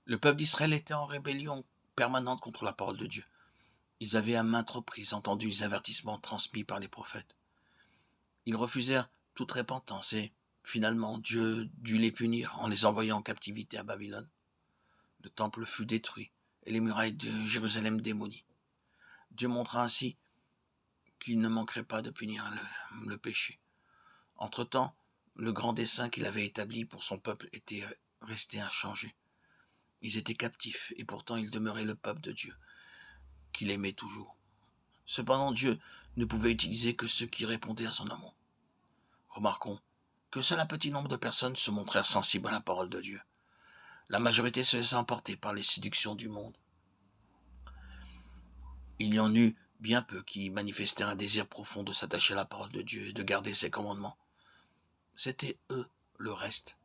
Le peuple d'Israël était en rébellion permanente contre la parole de Dieu. Ils avaient à maintes reprises entendu les avertissements transmis par les prophètes. Ils refusèrent toute repentance et, finalement, Dieu dut les punir en les envoyant en captivité à Babylone. Le temple fut détruit et les murailles de Jérusalem démolies. Dieu montra ainsi qu'il ne manquerait pas de punir le péché. Entre-temps, le grand dessein qu'il avait établi pour son peuple était resté inchangé. Ils étaient captifs et pourtant ils demeuraient le peuple de Dieu, qu'il aimait toujours. Cependant, Dieu ne pouvait utiliser que ceux qui répondaient à son amour. Remarquons que seul un petit nombre de personnes se montrèrent sensibles à la parole de Dieu. La majorité se laissa emporter par les séductions du monde. Il y en eut bien peu qui manifestèrent un désir profond de s'attacher à la parole de Dieu et de garder ses commandements. C'étaient eux le reste.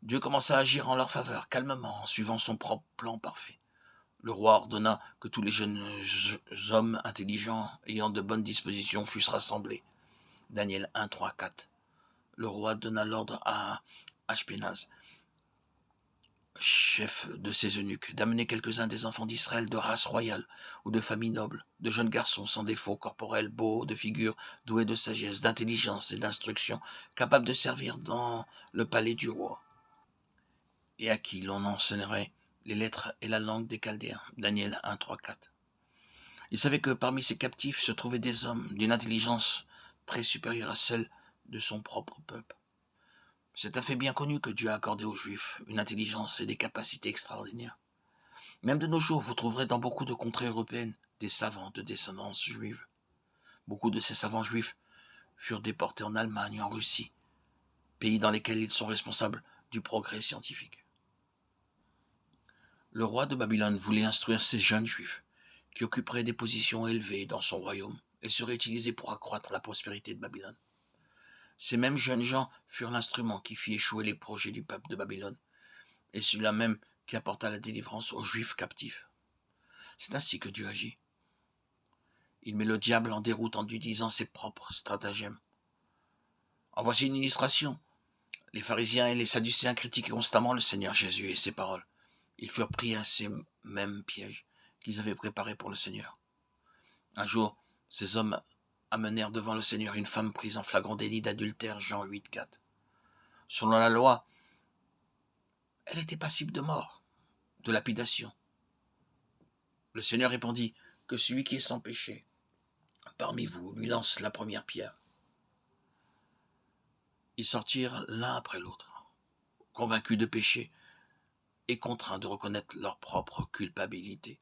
Dieu commença à agir en leur faveur, calmement, en suivant son propre plan parfait. Le roi ordonna que tous les jeunes hommes intelligents ayant de bonnes dispositions fussent rassemblés. Daniel 1, 3, 4. Le roi donna l'ordre à Ashpenaz, chef de ses eunuques, d'amener quelques-uns des enfants d'Israël de race royale ou de famille noble, de jeunes garçons sans défaut corporel, beaux de figure, doués de sagesse, d'intelligence et d'instruction, capables de servir dans le palais du roi, et à qui l'on enseignerait les lettres et la langue des Chaldéens. Daniel 1, 3, 4. Il savait que parmi ces captifs se trouvaient des hommes d'une intelligence très supérieure à celle de son propre peuple. C'est un fait bien connu que Dieu a accordé aux Juifs une intelligence et des capacités extraordinaires. Même de nos jours, vous trouverez dans beaucoup de contrées européennes des savants de descendance juive. Beaucoup de ces savants juifs furent déportés en Allemagne et en Russie, pays dans lesquels ils sont responsables du progrès scientifique. Le roi de Babylone voulait instruire ces jeunes juifs qui occuperaient des positions élevées dans son royaume et seraient utilisés pour accroître la prospérité de Babylone. Ces mêmes jeunes gens furent l'instrument qui fit échouer les projets du peuple de Babylone, et celui-là même qui apporta la délivrance aux Juifs captifs. C'est ainsi que Dieu agit. Il met le diable en déroute en utilisant ses propres stratagèmes. En voici une illustration. Les pharisiens et les sadducéens critiquaient constamment le Seigneur Jésus et ses paroles. Ils furent pris à ces mêmes pièges qu'ils avaient préparés pour le Seigneur. Un jour, ces hommes amenèrent devant le Seigneur une femme prise en flagrant délit d'adultère, Jean 8, 4. Selon la loi, elle était passible de mort, de lapidation. Le Seigneur répondit que celui qui est sans péché parmi vous lui lance la première pierre. Ils sortirent l'un après l'autre, convaincus de péché et contraints de reconnaître leur propre culpabilité.